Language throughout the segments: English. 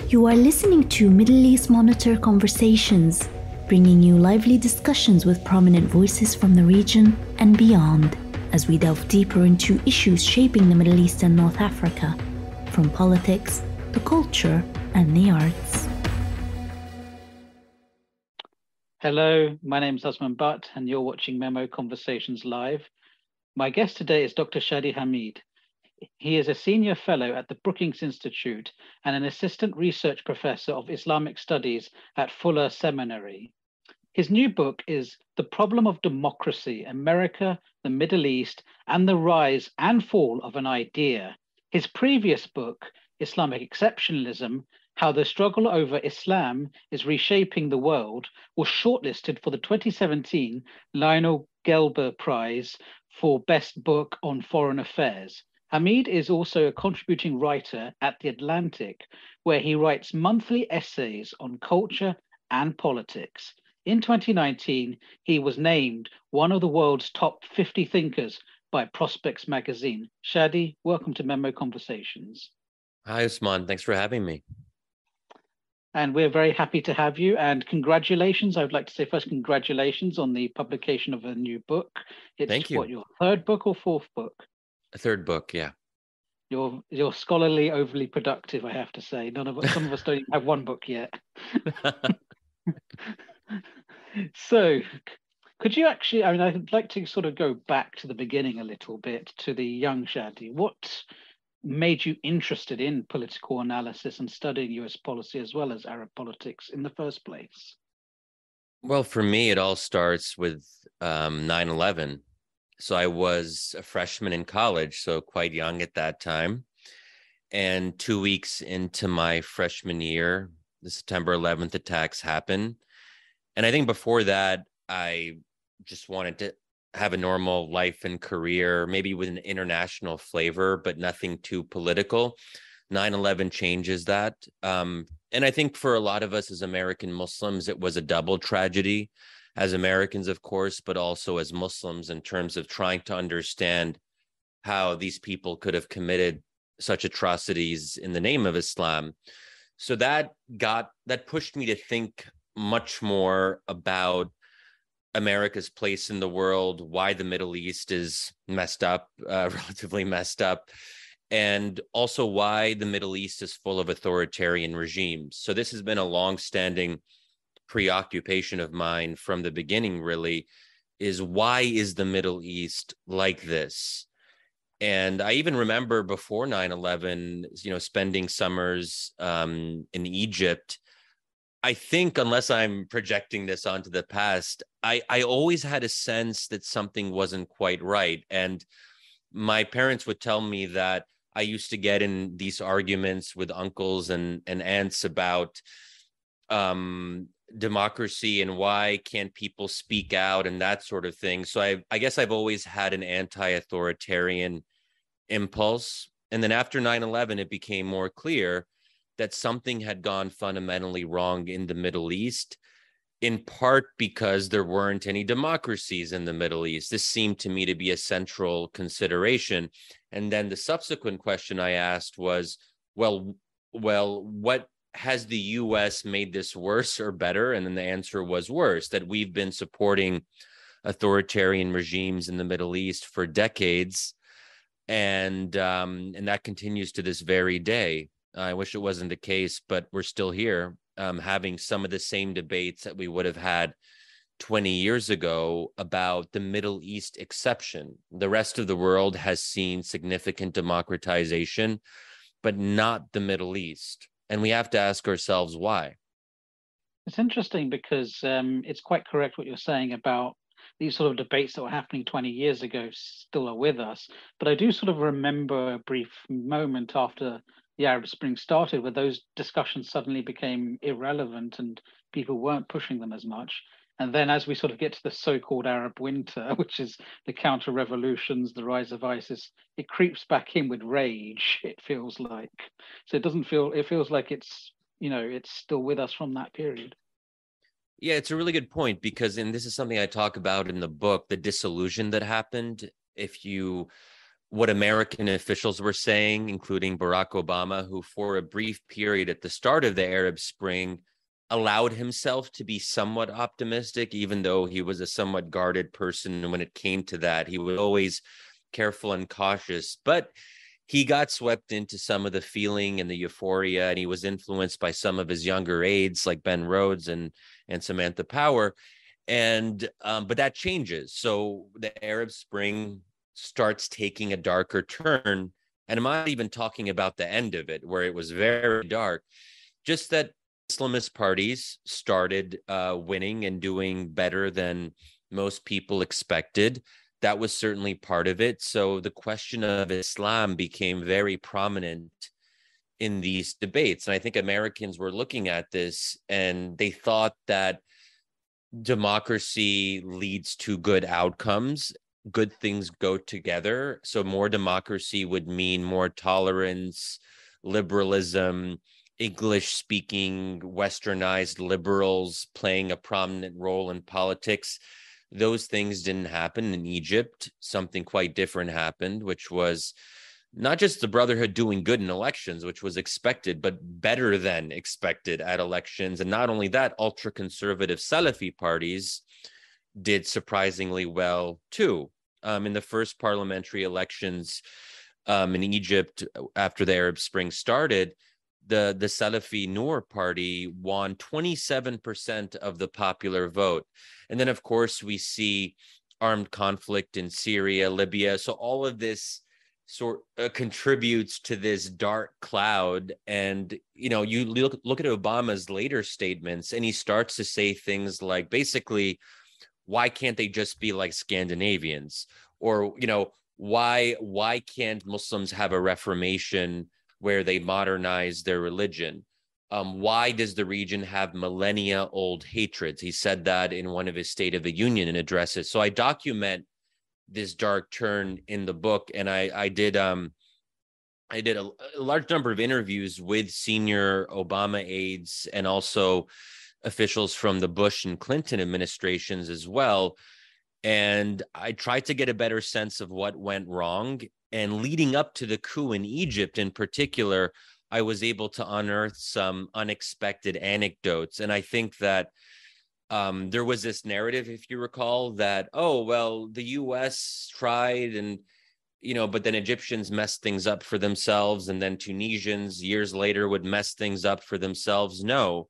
You are listening to Middle East Monitor Conversations, bringing you lively discussions with prominent voices from the region and beyond, as we delve deeper into issues shaping the Middle East and North Africa, from politics, the culture, and the arts. Hello, my name is Osman Butt, and you're watching MEMO Conversations Live. My guest today is Dr. Shadi Hamid. He is a senior fellow at the Brookings Institution and an assistant research professor of Islamic studies at Fuller Seminary. His new book is The Problem of Democracy, America, the Middle East, and the Rise and Fall of an Idea. His previous book, Islamic Exceptionalism, How the Struggle Over Islam is Reshaping the World, was shortlisted for the 2017 Lionel Gelber Prize for Best Book on Foreign Affairs. Hamid is also a contributing writer at The Atlantic, where he writes monthly essays on culture and politics. In 2019, he was named one of the world's top 50 thinkers by Prospects magazine. Shadi, welcome to MEMO Conversations. Hi, Usman. Thanks for having me. And we're very happy to have you. And congratulations. I would like to say first, congratulations on the publication of a new book. Thank you. What, your third book or fourth book? A third book, yeah. You're scholarly, overly productive, I have to say. Some of us don't even have one book yet. So could you actually, I'd like to sort of go back to the beginning a little bit, to the young Shadi. What made you interested in political analysis and studying US policy as well as Arab politics in the first place? Well, for me, it all starts with 9/11. So I was a freshman in college, so quite young at that time. And 2 weeks into my freshman year, the September 11th attacks happened. And I think before that, I just wanted to have a normal life and career, maybe with an international flavor, but nothing too political. 9/11 changes that. And I think for a lot of us as American Muslims, it was a double tragedy. As Americans, of course, but also as Muslims, in terms of trying to understand how these people could have committed such atrocities in the name of Islam. So that pushed me to think much more about America's place in the world, why the Middle East is messed up, relatively messed up, and also why the Middle East is full of authoritarian regimes. So this has been a long-standing preoccupation of mine from the beginning, really, is why is the Middle East like this? And I even remember before 9/11, spending summers in Egypt. I think, unless I'm projecting this onto the past, I always had a sense that something wasn't quite right. And my parents would tell me that I used to get in these arguments with uncles and aunts about democracy and why can't people speak out and that sort of thing. So I guess I've always had an anti-authoritarian impulse. And then after 9/11, it became more clear that something had gone fundamentally wrong in the Middle East, in part because there weren't any democracies in the Middle East. This seemed to me to be a central consideration. And then the subsequent question I asked was, well, what has the US made this worse or better? And then the answer was worse, that we've been supporting authoritarian regimes in the Middle East for decades. And that continues to this very day. I wish it wasn't the case, but we're still here having some of the same debates that we would have had 20 years ago about the Middle East exception. The rest of the world has seen significant democratization, but not the Middle East. And we have to ask ourselves why. It's interesting because it's quite correct what you're saying about these sort of debates that were happening 20 years ago still are with us. But I do sort of remember a brief moment after the Arab Spring started where those discussions suddenly became irrelevant and people weren't pushing them as much. And then as we sort of get to the so-called Arab winter, which is the counter-revolutions, the rise of ISIS, it creeps back in with rage, it feels like. So it feels like it's still with us from that period. Yeah, it's a really good point because, and this is something I talk about in the book, the disillusion that happened. If you what American officials were saying, including Barack Obama, who for a brief period at the start of the Arab Spring allowed himself to be somewhat optimistic, even though he was a somewhat guarded person. And when it came to that, he was always careful and cautious. But he got swept into some of the feeling and the euphoria, and he was influenced by some of his younger aides like Ben Rhodes and Samantha Power. And but that changes. So the Arab Spring starts taking a darker turn. And I'm not even talking about the end of it, where it was very dark, just that Islamist parties started winning and doing better than most people expected. That was certainly part of it. So the question of Islam became very prominent in these debates. And I think Americans were looking at this and they thought that democracy leads to good outcomes. Good things go together. So more democracy would mean more tolerance, liberalism, English-speaking, westernized liberals playing a prominent role in politics. Those things didn't happen in Egypt. Something quite different happened, which was not just the Brotherhood doing good in elections, which was expected, but better than expected at elections. And not only that, ultra-conservative Salafi parties did surprisingly well too. In the first parliamentary elections in Egypt after the Arab Spring started, the Salafi Noor party won 27% of the popular vote. And then, of course, we see armed conflict in Syria, Libya. So all of this contributes to this dark cloud. And, you know, you look at Obama's later statements, and he starts to say things like, basically, why can't they just be like Scandinavians? Or, you know, why can't Muslims have a reformation where they modernize their religion? Why does the region have millennia-old hatreds? He said that in one of his State of the Union addresses. So I document this dark turn in the book, and I did a large number of interviews with senior Obama aides and also officials from the Bush and Clinton administrations as well. And I tried to get a better sense of what went wrong. And leading up to the coup in Egypt in particular, I was able to unearth some unexpected anecdotes. And I think that there was this narrative, if you recall, that, oh, well, the US tried and, you know, but then Egyptians messed things up for themselves. And then Tunisians years later would mess things up for themselves. No,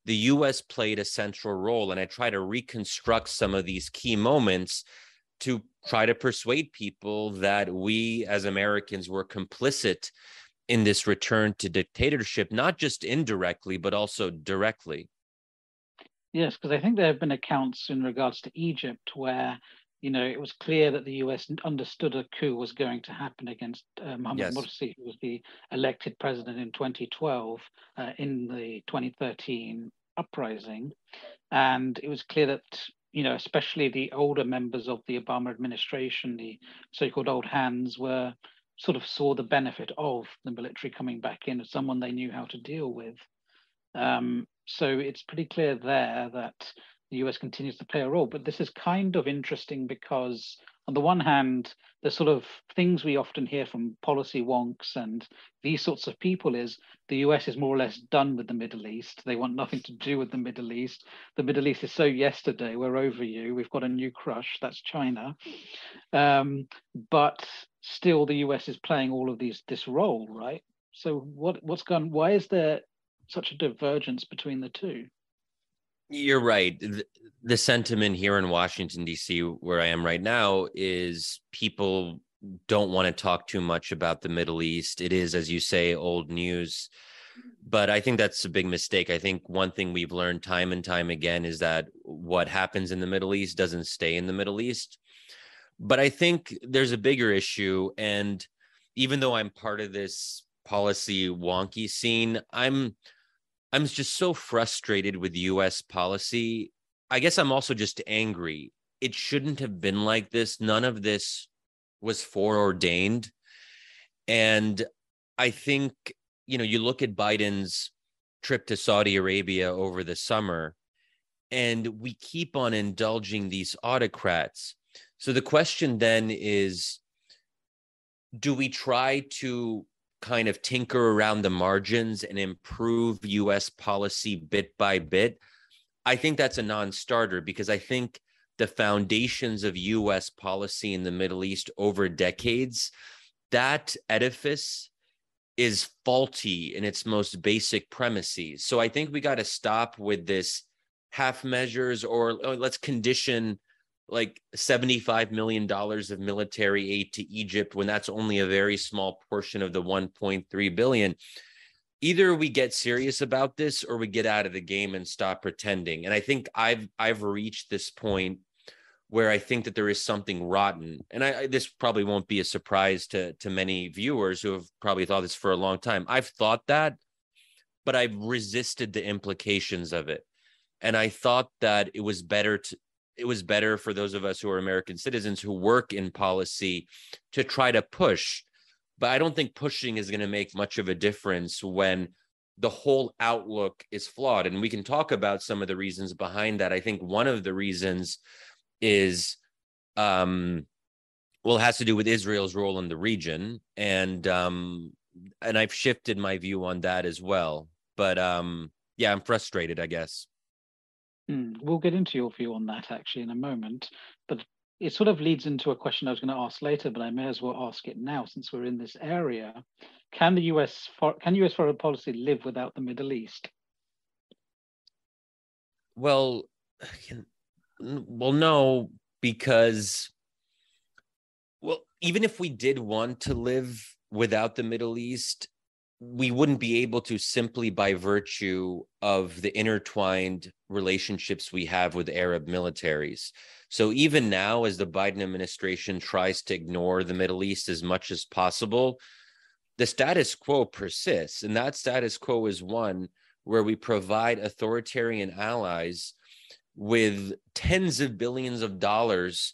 the US played a central role. And I try to reconstruct some of these key moments to try to persuade people that we as Americans were complicit in this return to dictatorship, not just indirectly, but also directly. Yes, because I think there have been accounts in regards to Egypt where, you know, it was clear that the US understood a coup was going to happen against Mohamed Morsi, who was the elected president in 2012 in the 2013 uprising. And it was clear that, you know, especially the older members of the Obama administration, the so-called old hands, were sort of saw the benefit of the military coming back in as someone they knew how to deal with. So it's pretty clear there that the US continues to play a role. But this is kind of interesting because on the one hand, the sort of things we often hear from policy wonks and these sorts of people is the US is more or less done with the Middle East. They want nothing to do with the Middle East. The Middle East is so yesterday, we're over you. We've got a new crush, that's China. But still the US is playing all of this role, right? So what's gone, why is there such a divergence between the two? You're right. The sentiment here in Washington, D.C., where I am right now, is people don't want to talk too much about the Middle East. It is, as you say, old news. But I think that's a big mistake. I think one thing we've learned time and time again is that what happens in the Middle East doesn't stay in the Middle East. But I think there's a bigger issue. And even though I'm part of this policy wonky scene, I'm just so frustrated with US policy. I guess I'm also just angry. It shouldn't have been like this. None of this was foreordained. And I think, you know, you look at Biden's trip to Saudi Arabia over the summer, and we keep on indulging these autocrats. So the question then is, do we try to kind of tinker around the margins and improve U.S. policy bit by bit? I think that's a non-starter, because I think the foundations of U.S. policy in the Middle East over decades, that edifice is faulty in its most basic premises. So I think we got to stop with this half measures, or let's condition like $75 million of military aid to Egypt when that's only a very small portion of the 1.3 billion. Either we get serious about this or we get out of the game and stop pretending. And I think I've reached this point where I think that there is something rotten. And this probably won't be a surprise to many viewers who have probably thought this for a long time. I've thought that, but I've resisted the implications of it. And I thought that it was better for those of us who are American citizens who work in policy to try to push. But I don't think pushing is going to make much of a difference when the whole outlook is flawed. And we can talk about some of the reasons behind that. I think one of the reasons is, it has to do with Israel's role in the region. And I've shifted my view on that as well. But yeah, I'm frustrated, I guess. We'll get into your view on that actually in a moment. But it sort of leads into a question I was going to ask later, but I may as well ask it now since we're in this area. Can US foreign policy live without the Middle East? Well, no, because, even if we did want to live without the Middle East, we wouldn't be able to simply by virtue of the intertwined relationships we have with Arab militaries. So even now, as the Biden administration tries to ignore the Middle East as much as possible, the status quo persists. And that status quo is one where we provide authoritarian allies with tens of billions of dollars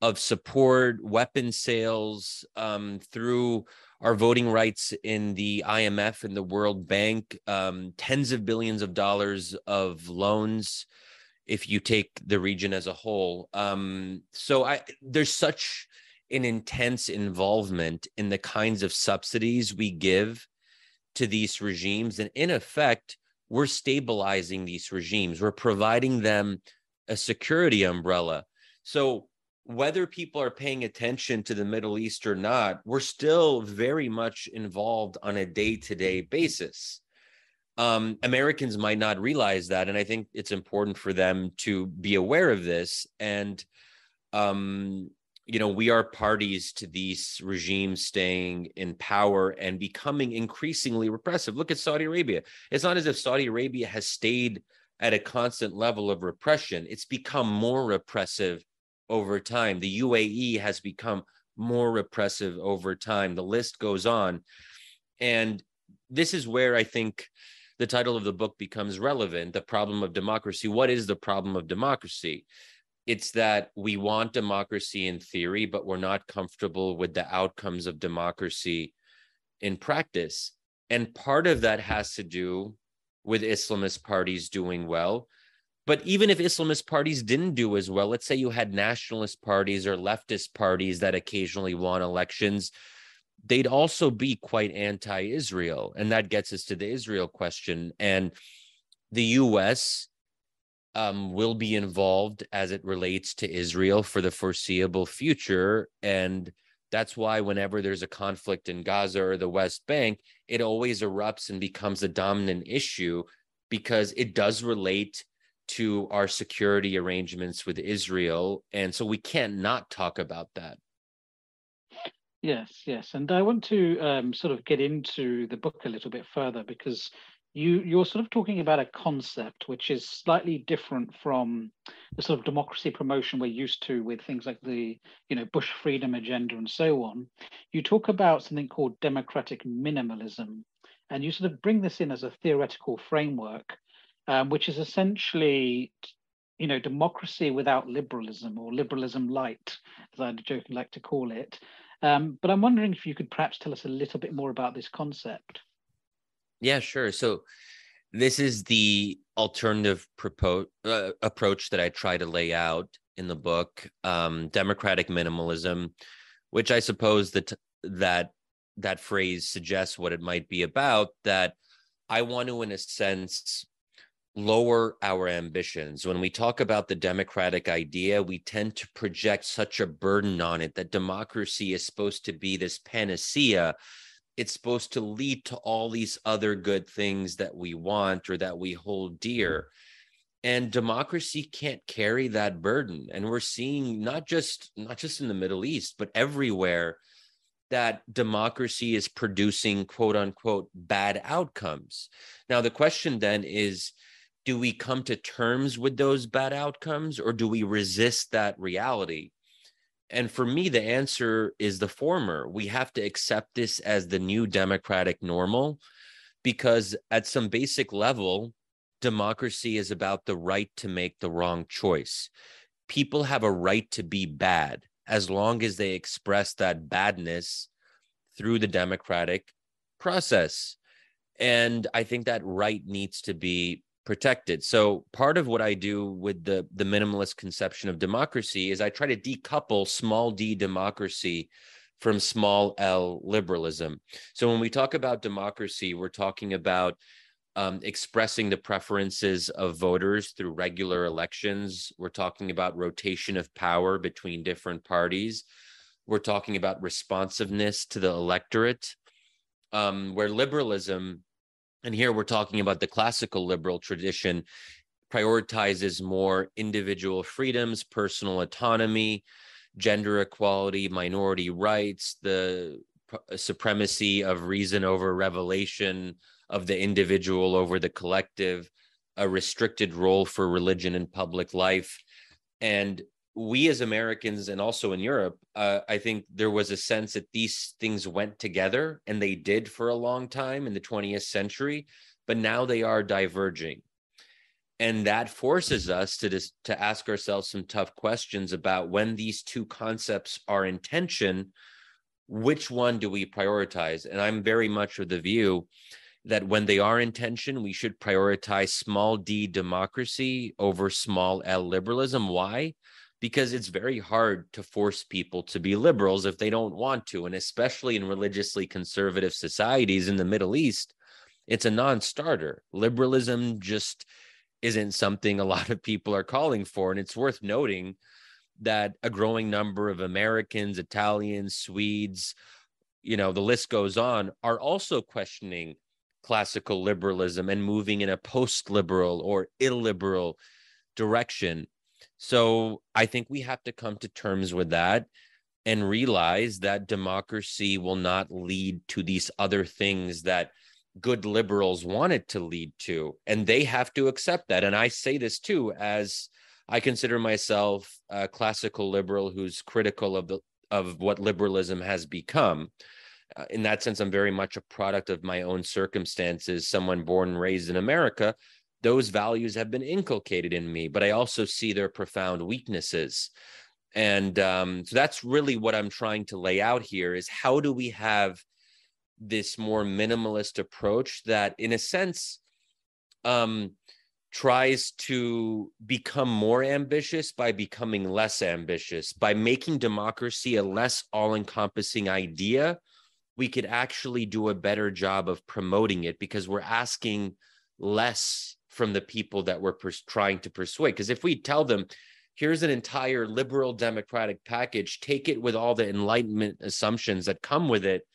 of support, weapon sales, through our voting rights in the IMF and the World Bank, tens of billions of dollars of loans if you take the region as a whole. So there's such an intense involvement in the kinds of subsidies we give to these regimes. And in effect, we're stabilizing these regimes. We're providing them a security umbrella. So whether people are paying attention to the Middle East or not, we're still very much involved on a day-to-day basis. Americans might not realize that, and I think it's important for them to be aware of this. And, we are parties to these regimes staying in power and becoming increasingly repressive. Look at Saudi Arabia. It's not as if Saudi Arabia has stayed at a constant level of repression. It's become more repressive over time. The UAE has become more repressive over time. The list goes on. And this is where I think the title of the book becomes relevant, The Problem of Democracy. What is the problem of democracy? It's that we want democracy in theory, but we're not comfortable with the outcomes of democracy in practice. And part of that has to do with Islamist parties doing well. But even if Islamist parties didn't do as well, let's say you had nationalist parties or leftist parties that occasionally won elections, they'd also be quite anti-Israel. And that gets us to the Israel question. And the U.S. Will be involved as it relates to Israel for the foreseeable future. And that's why whenever there's a conflict in Gaza or the West Bank, it always erupts and becomes a dominant issue because it does relate to our security arrangements with Israel. And so we can't not talk about that. Yes. And I want to sort of get into the book a little bit further, because you're sort of talking about a concept which is slightly different from the sort of democracy promotion we're used to with things like the Bush freedom agenda and so on. You talk about something called democratic minimalism, and you sort of bring this in as a theoretical framework, which is essentially democracy without liberalism, or liberalism light, as I jokingly like to call it. But I'm wondering if you could perhaps tell us a little bit more about this concept. Yeah, sure. So this is the alternative approach that I try to lay out in the book, democratic minimalism, which I suppose that that phrase suggests what it might be about, that I want to, in a sense, lower our ambitions. When we talk about the democratic idea, we tend to project such a burden on it that democracy is supposed to be this panacea. It's supposed to lead to all these other good things that we want or that we hold dear. And democracy can't carry that burden. And we're seeing not just in the Middle East, but everywhere, that democracy is producing quote unquote bad outcomes. Now, the question then is, do we come to terms with those bad outcomes, or do we resist that reality? And for me, the answer is the former. We have to accept this as the new democratic normal, because at some basic level, democracy is about the right to make the wrong choice. People have a right to be bad as long as they express that badness through the democratic process. And I think that right needs to be protected. So part of what I do with the minimalist conception of democracy is I try to decouple small d democracy from small l liberalism. So when we talk about democracy, we're talking about expressing the preferences of voters through regular elections. We're talking about rotation of power between different parties. We're talking about responsiveness to the electorate, where liberalism, and here we're talking about the classical liberal tradition, prioritizes more individual freedoms, personal autonomy, gender equality, minority rights, the supremacy of reason over revelation, of the individual over the collective, a restricted role for religion in public life. And we as Americans, and also in Europe, I think there was a sense that these things went together, and they did for a long time in the 20th century, but now they are diverging. And that forces us to ask ourselves some tough questions about, when these two concepts are in tension, which one do we prioritize? And I'm very much of the view that when they are in tension, we should prioritize small d democracy over small l liberalism. Why? Because it's very hard to force people to be liberals if they don't want to. And especially in religiously conservative societies in the Middle East, it's a non-starter. Liberalism just isn't something a lot of people are calling for. And it's worth noting that a growing number of Americans, Italians, Swedes, the list goes on, are also questioning classical liberalism and moving in a post-liberal or illiberal direction. So I think we have to come to terms with that and realize that democracy will not lead to these other things that good liberals want it to lead to. And they have to accept that. And I say this too, as I consider myself a classical liberal who's critical of what liberalism has become. In that sense, I'm very much a product of my own circumstances, someone born and raised in America. Those values have been inculcated in me, but I also see their profound weaknesses. And so that's really what I'm trying to lay out here, is how do we have this more minimalist approach that, in a sense, tries to become more ambitious by becoming less ambitious. By making democracy a less all-encompassing idea, we could actually do a better job of promoting it, because we're asking less from the people that we're trying to persuade. Because if we tell them, here's an entire liberal democratic package, take it with all the Enlightenment assumptions that come with it,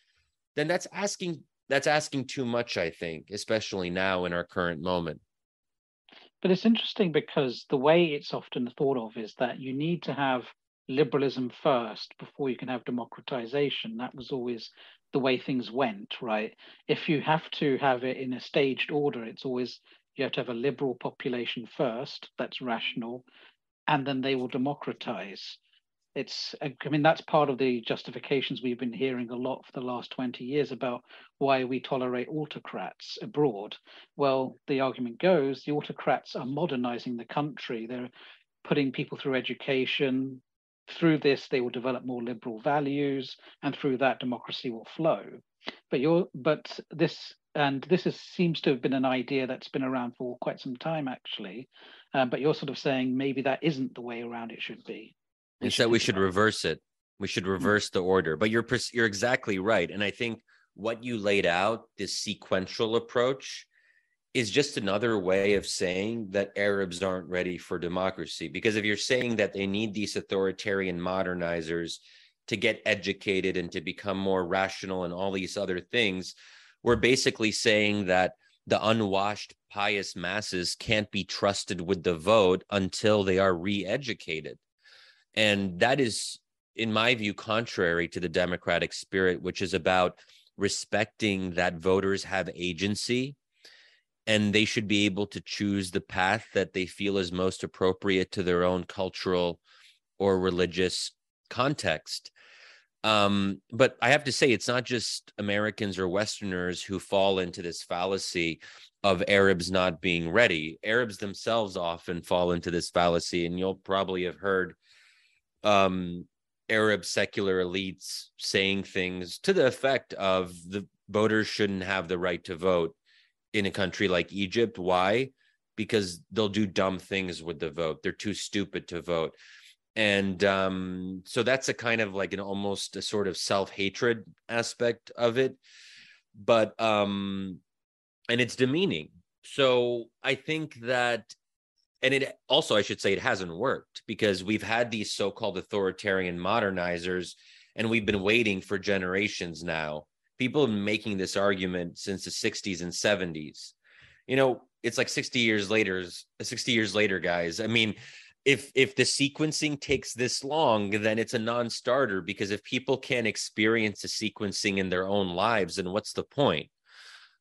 then that's asking too much, I think, especially now in our current moment. But it's interesting because the way it's often thought of is that you need to have liberalism first before you can have democratization. That was always the way things went, right? If you have to have it in a staged order, it's always, you have to have a liberal population first, that's rational, and then they will democratize. That's part of the justifications we've been hearing a lot for the last 20 years about why we tolerate autocrats abroad. Well, the argument goes, the autocrats are modernizing the country. They're putting people through education. Through this, they will develop more liberal values, and through that, democracy will flow. But this seems to have been an idea that's been around for quite some time, actually. But you're sort of saying maybe that isn't the way around it should be. Instead, we should reverse it. We should reverse the order. But you're exactly right. And I think what you laid out, this sequential approach, is just another way of saying that Arabs aren't ready for democracy. Because if you're saying that they need these authoritarian modernizers to get educated and to become more rational and all these other things, we're basically saying that the unwashed, pious masses can't be trusted with the vote until they are re-educated. And that is, in my view, contrary to the democratic spirit, which is about respecting that voters have agency and they should be able to choose the path that they feel is most appropriate to their own cultural or religious context. But I have to say, it's not just Americans or Westerners who fall into this fallacy of Arabs not being ready. Arabs themselves often fall into this fallacy, and you'll probably have heard Arab secular elites saying things to the effect of the voters shouldn't have the right to vote in a country like Egypt. Why? Because they'll do dumb things with the vote. They're too stupid to vote. And so that's a kind of like an almost a sort of self-hatred aspect of it. But and it's demeaning. So I think that, and it also, I should say, it hasn't worked, because we've had these so-called authoritarian modernizers, and we've been waiting for generations now. People have been making this argument since the 60s and 70s. You know, it's like 60 years later, guys. I mean, if the sequencing takes this long, then it's a non-starter, because if people can't experience the sequencing in their own lives, then what's the point?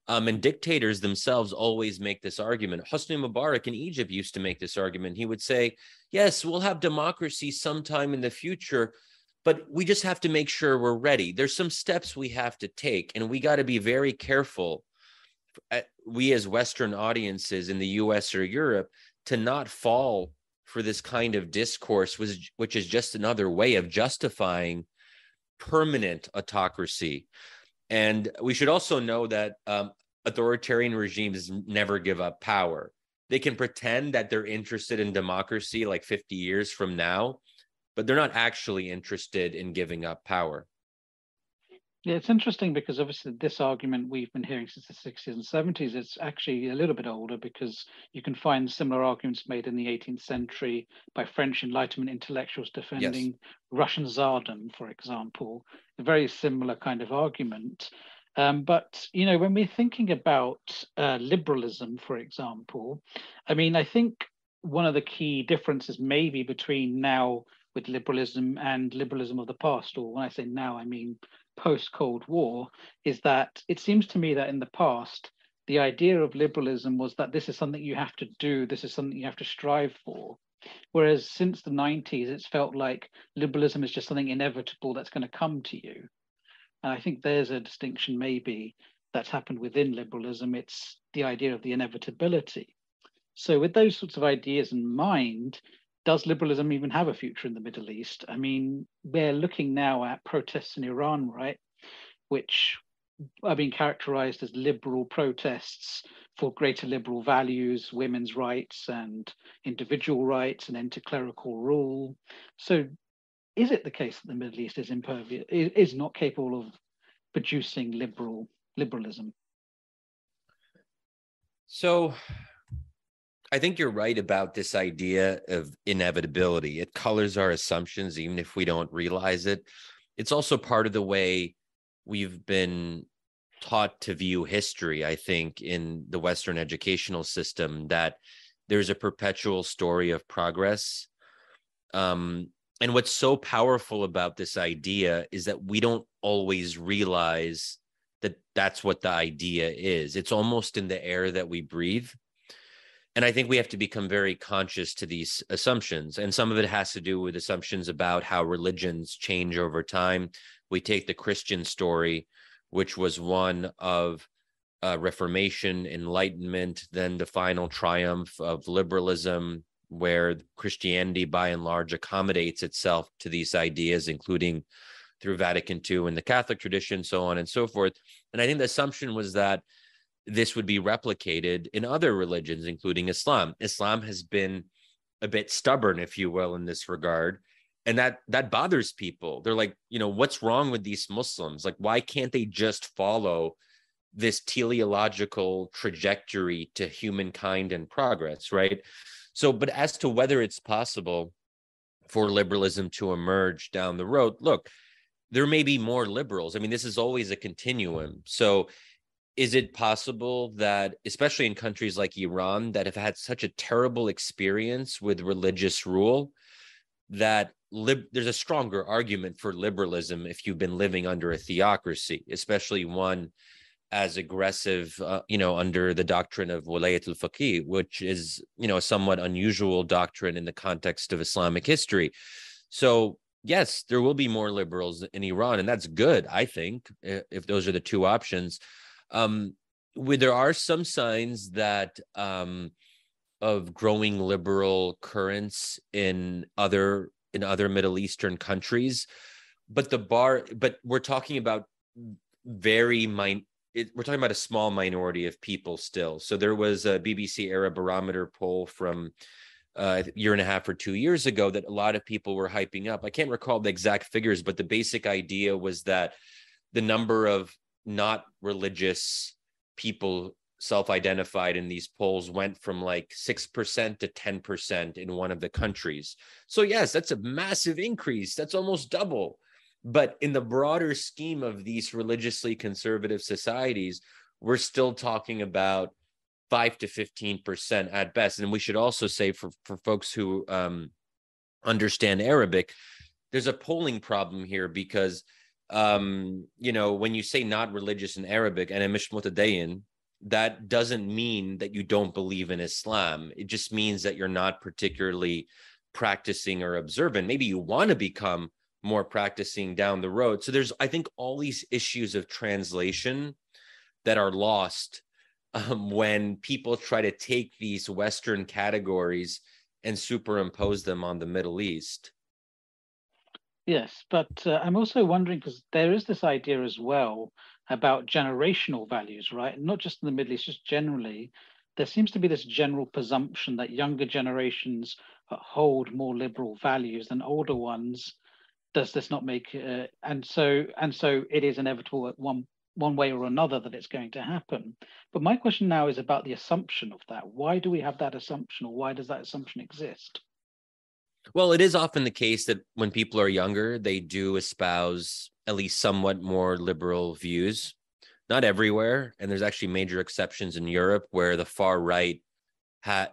And dictators themselves always make this argument. Hosni Mubarak in Egypt used to make this argument. He would say, yes, we'll have democracy sometime in the future, but we just have to make sure we're ready. There's some steps we have to take, and we got to be very careful, we as Western audiences in the US or Europe, to not fall for this kind of discourse, which is just another way of justifying permanent autocracy. And we should also know that authoritarian regimes never give up power. They can pretend that they're interested in democracy like 50 years from now, but they're not actually interested in giving up power. Yeah, it's interesting because obviously this argument we've been hearing since the 60s and 70s, it's actually a little bit older, because you can find similar arguments made in the 18th century by French Enlightenment intellectuals defending Russian Tsardom, for example, a very similar kind of argument. But, you know, when we're thinking about liberalism, for example, I mean, I think one of the key differences maybe between now with liberalism and liberalism of the past, or when I say now, I mean post-Cold War, is that it seems to me that in the past, the idea of liberalism was that this is something you have to do, this is something you have to strive for. Whereas since the 90s, it's felt like liberalism is just something inevitable that's going to come to you. And I think there's a distinction maybe that's happened within liberalism. It's the idea of the inevitability. So with those sorts of ideas in mind, does liberalism even have a future in the Middle East? I mean, we're looking now at protests in Iran, right, which are being characterized as liberal protests for greater liberal values, women's rights and individual rights, and anti-clerical rule. So is it the case that the Middle East is impervious, is not capable of producing liberalism? So I think you're right about this idea of inevitability. It colors our assumptions, even if we don't realize it. It's also part of the way we've been taught to view history, I think, in the Western educational system, that there's a perpetual story of progress. And what's so powerful about this idea is that we don't always realize that that's what the idea is. It's almost in the air that we breathe. And I think we have to become very conscious to these assumptions. And some of it has to do with assumptions about how religions change over time. We take the Christian story, which was one of Reformation, Enlightenment, then the final triumph of liberalism, where Christianity, by and large, accommodates itself to these ideas, including through Vatican II and the Catholic tradition, so on and so forth. And I think the assumption was that this would be replicated in other religions, including Islam. Islam has been a bit stubborn, if you will, in this regard. And that bothers people. They're like, what's wrong with these Muslims? Like, why can't they just follow this teleological trajectory to humankind and progress, right? So, but as to whether it's possible for liberalism to emerge down the road, look, there may be more liberals. I mean, this is always a continuum. So is it possible that, especially in countries like Iran that have had such a terrible experience with religious rule, that there's a stronger argument for liberalism if you've been living under a theocracy, especially one as aggressive, under the doctrine of Walayat al-Faqih, which is, a somewhat unusual doctrine in the context of Islamic history. So yes, there will be more liberals in Iran, and that's good, I think, if those are the two options. There are some signs that of growing liberal currents in other Middle Eastern countries, but we're talking about we're talking about a small minority of people still. So there was a BBC Arab Barometer poll from a year and a half or 2 years ago that a lot of people were hyping up. I can't recall the exact figures, but the basic idea was that the number of not religious people self-identified in these polls went from like 6% to 10% in one of the countries. So yes, that's a massive increase. That's almost double. But in the broader scheme of these religiously conservative societies, we're still talking about 5 to 15% at best. And we should also say for folks who understand Arabic, there's a polling problem here because, when you say not religious in Arabic, and mish mutadayin, that doesn't mean that you don't believe in Islam. It just means that you're not particularly practicing or observant. Maybe you want to become more practicing down the road. So there's, I think, all these issues of translation that are lost when people try to take these Western categories and superimpose them on the Middle East. Yes, but I'm also wondering, because there is this idea as well about generational values, right? Not just in the Middle East, just generally. There seems to be this general presumption that younger generations hold more liberal values than older ones. Does this not make and so it is inevitable at one way or another that it's going to happen. But my question now is about the assumption of that. Why do we have that assumption, or why does that assumption exist? Well, it is often the case that when people are younger, they do espouse at least somewhat more liberal views. Not everywhere, and there's actually major exceptions in Europe where the far right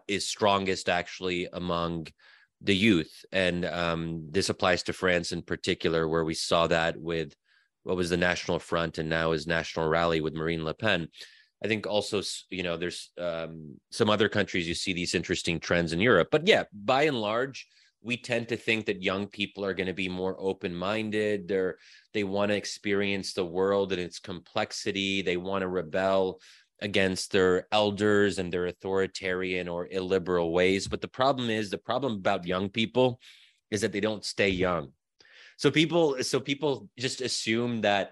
is strongest actually among the youth. And this applies to France in particular, where we saw that with what was the National Front and now is National Rally with Marine Le Pen. I think also, there's some other countries you see these interesting trends in Europe. But yeah, by and large, we tend to think that young people are going to be more open-minded. They want to experience the world and its complexity. They want to rebel against their elders and their authoritarian or illiberal ways. But the problem about young people is that they don't stay young. So people just assume that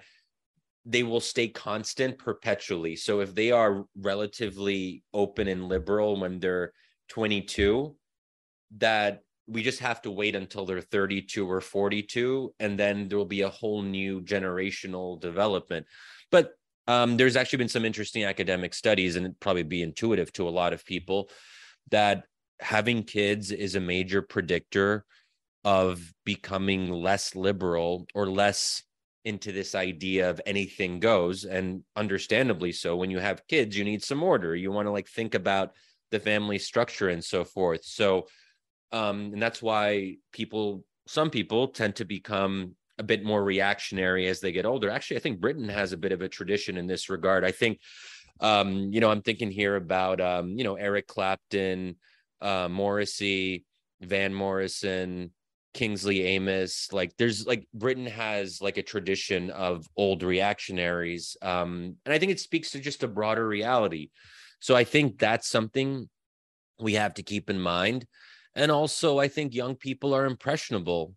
they will stay constant perpetually. So if they are relatively open and liberal when they're 22, that we just have to wait until they're 32 or 42, and then there will be a whole new generational development. But there's actually been some interesting academic studies, and it'd probably be intuitive to a lot of people, that having kids is a major predictor of becoming less liberal or less into this idea of anything goes. And understandably so, when you have kids, you need some order. You want to think about the family structure and so forth. So, and that's why some people tend to become a bit more reactionary as they get older. Actually, I think Britain has a bit of a tradition in this regard. I think, I'm thinking here about, Eric Clapton, Morrissey, Van Morrison, Kingsley Amis. Britain has a tradition of old reactionaries. And I think it speaks to just a broader reality. So I think that's something we have to keep in mind. And also, I think young people are impressionable.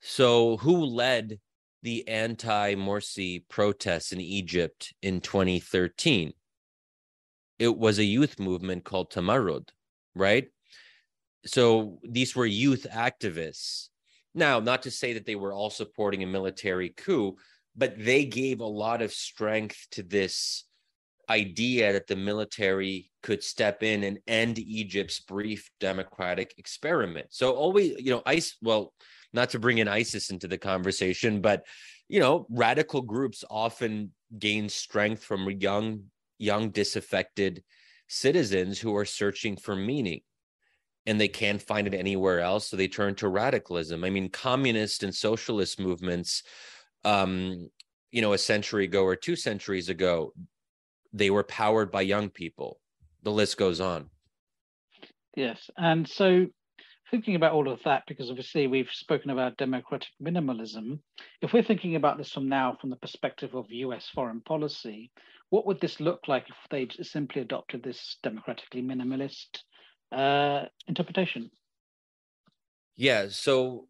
So who led the anti-Morsi protests in Egypt in 2013? It was a youth movement called Tamarrud, right? So these were youth activists. Now, not to say that they were all supporting a military coup, but they gave a lot of strength to this idea that the military could step in and end Egypt's brief democratic experiment. So always, not to bring in ISIS into the conversation, but, radical groups often gain strength from young disaffected citizens who are searching for meaning, and they can't find it anywhere else. So they turn to radicalism. I mean, communist and socialist movements, a century ago or 2 centuries ago, they were powered by young people. The list goes on. Yes. And so thinking about all of that, because obviously we've spoken about democratic minimalism, if we're thinking about this from the perspective of US foreign policy, what would this look like if they simply adopted this democratically minimalist interpretation? Yeah. So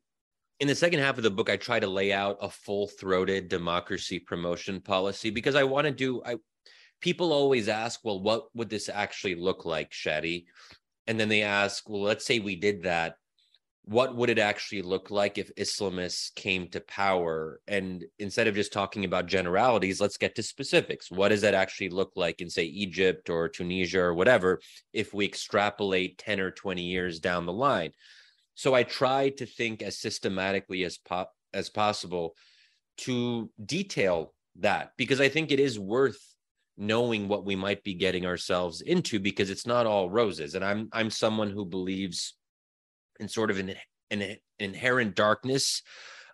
in the second half of the book, I try to lay out a full-throated democracy promotion policy, because I want to people always ask, well, what would this actually look like, Shadi? And then they ask, well, let's say we did that. What would it actually look like if Islamists came to power? And instead of just talking about generalities, let's get to specifics. What does that actually look like in, say, Egypt or Tunisia or whatever, if we extrapolate 10 or 20 years down the line? So I try to think as systematically as possible to detail that, because I think it is worth knowing what we might be getting ourselves into, because it's not all roses. And I'm someone who believes in sort of an inherent darkness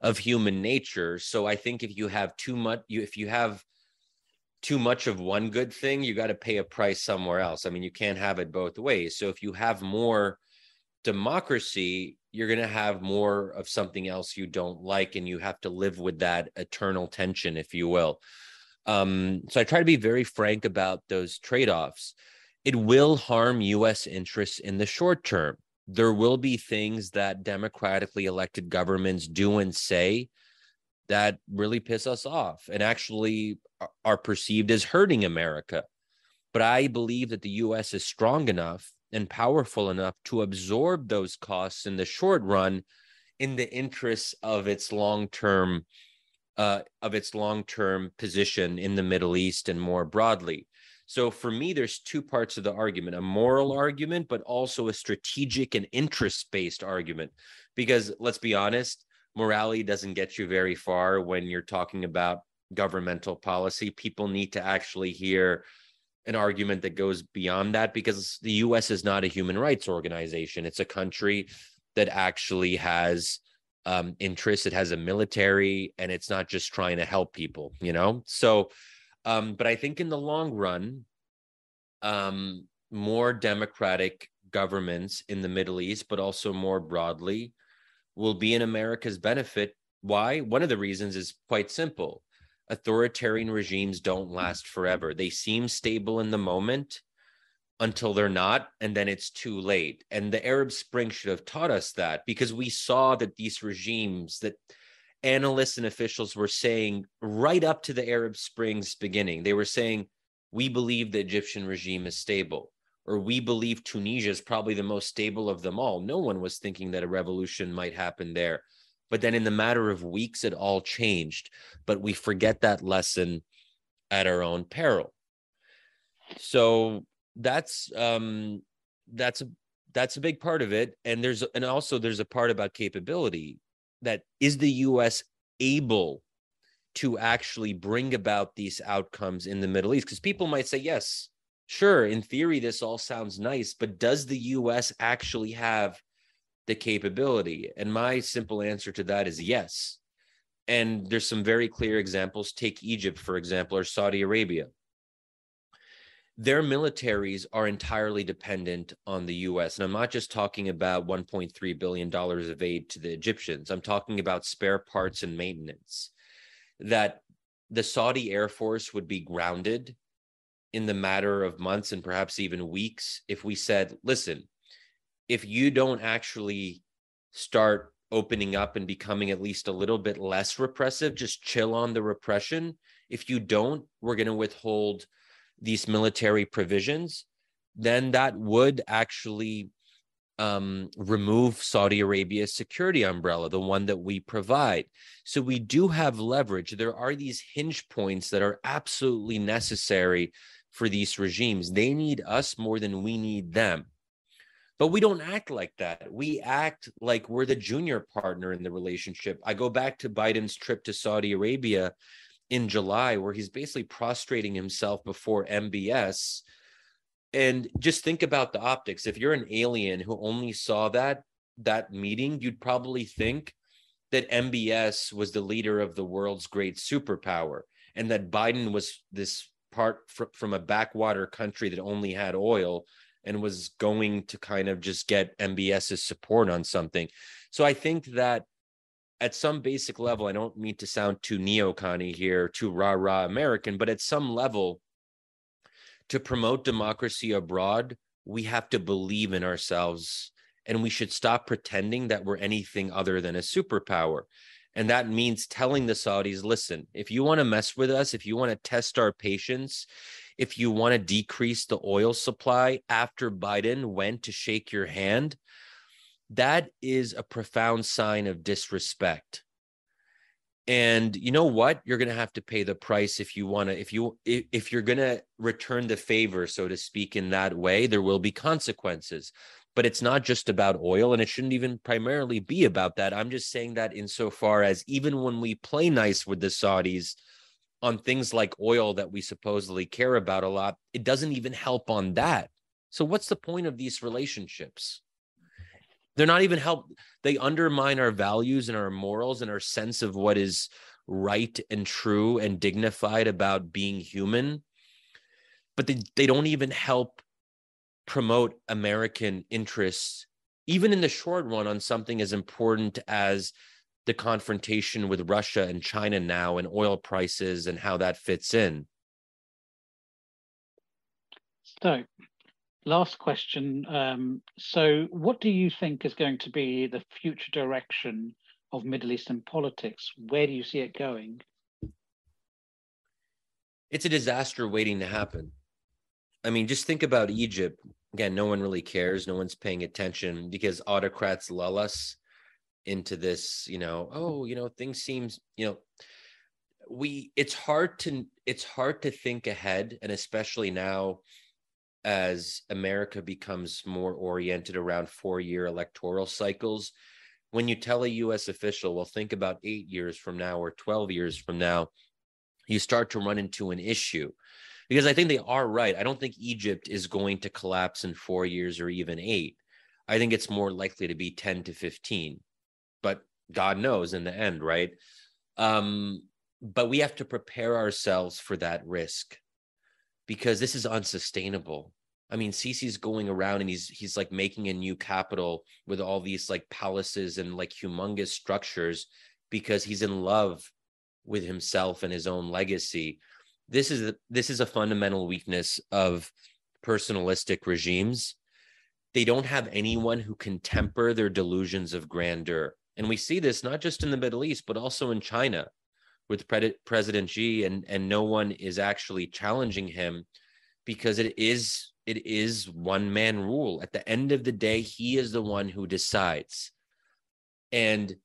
of human nature. So I think if you have too much of one good thing, you got to pay a price somewhere else. I mean, you can't have it both ways. So if you have more democracy, you're going to have more of something else you don't like, and you have to live with that eternal tension, if you will. So I try to be very frank about those trade-offs. It will harm U.S. interests in the short term. There will be things that democratically elected governments do and say that really piss us off and actually are perceived as hurting America. But I believe that the U.S. is strong enough and powerful enough to absorb those costs in the short run in the interests of its long-term position in the Middle East and more broadly. So for me, there's 2 parts of the argument: a moral argument, but also a strategic and interest-based argument. Because let's be honest, morality doesn't get you very far when you're talking about governmental policy. People need to actually hear an argument that goes beyond that, because the US is not a human rights organization. It's a country that actually has interests. It has a military, and it's not just trying to help people, So, but I think in the long run, more democratic governments in the Middle East, but also more broadly, will be in America's benefit. Why? One of the reasons is quite simple. Authoritarian regimes don't last forever. They seem stable in the moment until they're not, and then it's too late. And the Arab Spring should have taught us that, because we saw that these regimes, that analysts and officials were saying right up to the Arab Spring's beginning, they were saying, we believe the Egyptian regime is stable, or we believe Tunisia is probably the most stable of them all. No one was thinking that a revolution might happen there. But then in the matter of weeks, it all changed. But we forget that lesson at our own peril. So that's a big part of it. And there's a part about capability. That is the US able to actually bring about these outcomes in the Middle East? Because people might say, yes, sure, in theory, this all sounds nice, but does the US actually have the capability? And my simple answer to that is yes. And there's some very clear examples. Take Egypt, for example, or Saudi Arabia. Their militaries are entirely dependent on the US. And I'm not just talking about $1.3 billion of aid to the Egyptians. I'm talking about spare parts and maintenance. That the Saudi Air Force would be grounded in the matter of months and perhaps even weeks if we said, listen, if you don't actually start opening up and becoming at least a little bit less repressive, just chill on the repression. If you don't, we're going to withhold these military provisions. Then that would actually remove Saudi Arabia's security umbrella, the one that we provide. So we do have leverage. There are these hinge points that are absolutely necessary for these regimes. They need us more than we need them. But we don't act like that. We act like we're the junior partner in the relationship. I go back to Biden's trip to Saudi Arabia in July, where he's basically prostrating himself before MBS. And just think about the optics. If you're an alien who only saw that meeting, you'd probably think that MBS was the leader of the world's great superpower, and that Biden was this part from a backwater country that only had oil and was going to kind of just get MBS's support on something. So I think that at some basic level, I don't mean to sound too neocon here, too rah-rah American, but at some level, to promote democracy abroad, we have to believe in ourselves, and we should stop pretending that we're anything other than a superpower. And that means telling the Saudis, listen, if you want to mess with us, if you want to test our patience, if you want to decrease the oil supply after Biden went to shake your hand, that is a profound sign of disrespect. And you know what? You're going to have to pay the price if you want to, if you're going to return the favor, so to speak, in that way. There will be consequences. But it's not just about oil, and it shouldn't even primarily be about that. I'm just saying that insofar as even when we play nice with the Saudis on things like oil that we supposedly care about a lot, it doesn't even help on that. So what's the point of these relationships? They're not even help. They undermine our values and our morals and our sense of what is right and true and dignified about being human. But they don't even help promote American interests, even in the short run, on something as important as the confrontation with Russia and China now, and oil prices and how that fits in. So, last question. So what do you think is going to be the future direction of Middle Eastern politics? Where do you see it going? It's a disaster waiting to happen. I mean, just think about Egypt. Again, no one really cares. No one's paying attention because autocrats lull us into this, things seems, it's hard to think ahead. And especially now, as America becomes more oriented around 4-year electoral cycles, when you tell a US official, well, think about 8 years from now or 12 years from now, you start to run into an issue. Because I think they are right. I don't think Egypt is going to collapse in 4 years or even 8. I think it's more likely to be 10 to 15. But God knows in the end, right? But we have to prepare ourselves for that risk, because this is unsustainable. I mean, Sisi's going around and he's like making a new capital with all these like palaces and like humongous structures because he's in love with himself and his own legacy. This is a fundamental weakness of personalistic regimes. They don't have anyone who can temper their delusions of grandeur. And we see this not just in the Middle East, but also in China with President Xi, and no one is actually challenging him because it is one-man rule. At the end of the day, he is the one who decides. And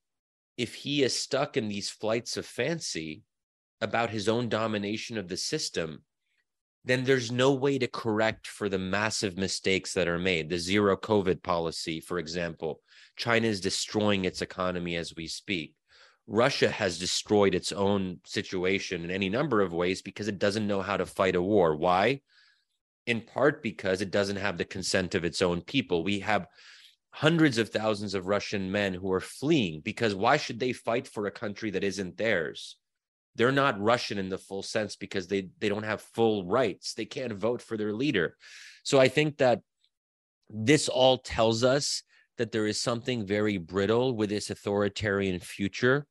if he is stuck in these flights of fancy about his own domination of the system, then there's no way to correct for the massive mistakes that are made. The zero COVID policy, for example. China is destroying its economy as we speak. Russia has destroyed its own situation in any number of ways because it doesn't know how to fight a war. Why? In part because it doesn't have the consent of its own people. We have hundreds of thousands of Russian men who are fleeing because why should they fight for a country that isn't theirs? They're not Russian in the full sense because they don't have full rights. They can't vote for their leader. So I think that this all tells us that there is something very brittle with this authoritarian future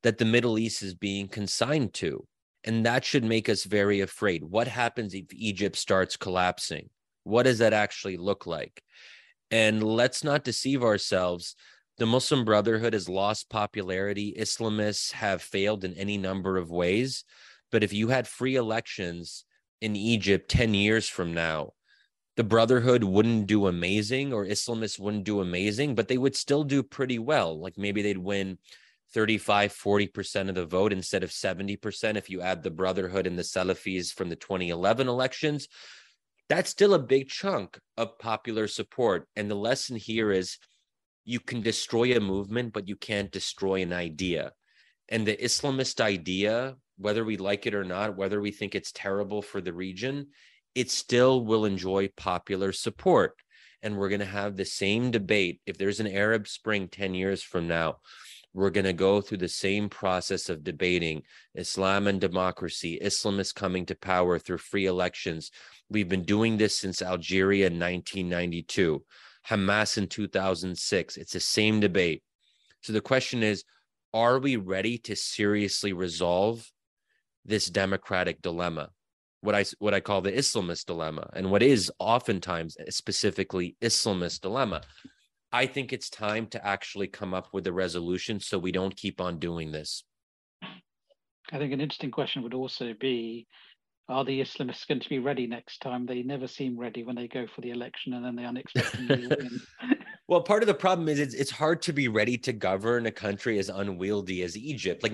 that the Middle East is being consigned to. And that should make us very afraid. What happens if Egypt starts collapsing? What does that actually look like? And let's not deceive ourselves. The Muslim Brotherhood has lost popularity. Islamists have failed in any number of ways. But if you had free elections in Egypt 10 years from now, the Brotherhood wouldn't do amazing or Islamists wouldn't do amazing, but they would still do pretty well. Like maybe they'd win 35, 40% of the vote instead of 70% if you add the Brotherhood and the Salafis from the 2011 elections. That's still a big chunk of popular support. And the lesson here is you can destroy a movement, but you can't destroy an idea. And the Islamist idea, whether we like it or not, whether we think it's terrible for the region, it still will enjoy popular support. And we're going to have the same debate. If there's an Arab Spring 10 years from now, we're going to go through the same process of debating Islam and democracy, Islamists coming to power through free elections. We've been doing this since Algeria in 1992, Hamas in 2006. It's the same debate. So the question is, are we ready to seriously resolve this democratic dilemma? What I call the Islamist dilemma, and what is oftentimes specifically Islamist dilemma. I think it's time to actually come up with a resolution so we don't keep on doing this. I think an interesting question would also be, are the Islamists going to be ready next time? They never seem ready when they go for the election and then they unexpectedly win. Well, part of the problem is it's hard to be ready to govern a country as unwieldy as Egypt.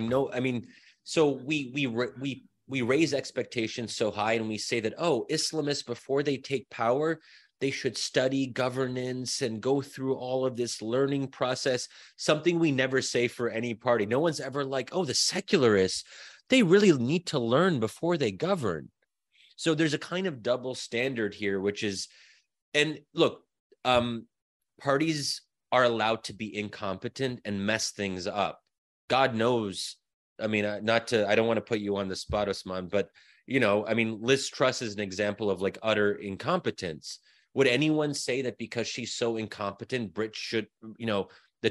So we raise expectations so high and we say that, oh, Islamists, before they take power, they should study governance and go through all of this learning process, something we never say for any party. No one's ever like, oh, the secularists, they really need to learn before they govern. So there's a kind of double standard here, which is, and look, parties are allowed to be incompetent and mess things up. God knows. I don't want to put you on the spot, Osman, but, Liz Truss is an example of like utter incompetence. Would anyone say that because she's so incompetent, the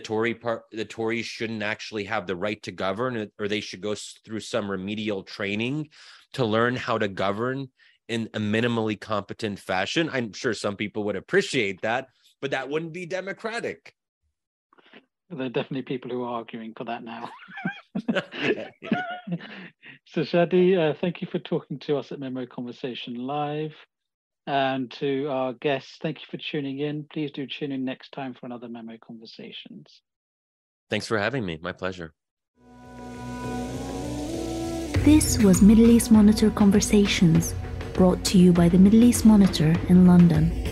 Tories shouldn't actually have the right to govern, or they should go through some remedial training to learn how to govern in a minimally competent fashion? I'm sure some people would appreciate that, but that wouldn't be democratic. There are definitely people who are arguing for that now. So Shadi, thank you for talking to us at Memo Conversation Live. And to our guests, thank you for tuning in. Please do tune in next time for another Memo Conversations. Thanks for having me. My pleasure. This was Middle East Monitor Conversations, brought to you by the Middle East Monitor in London.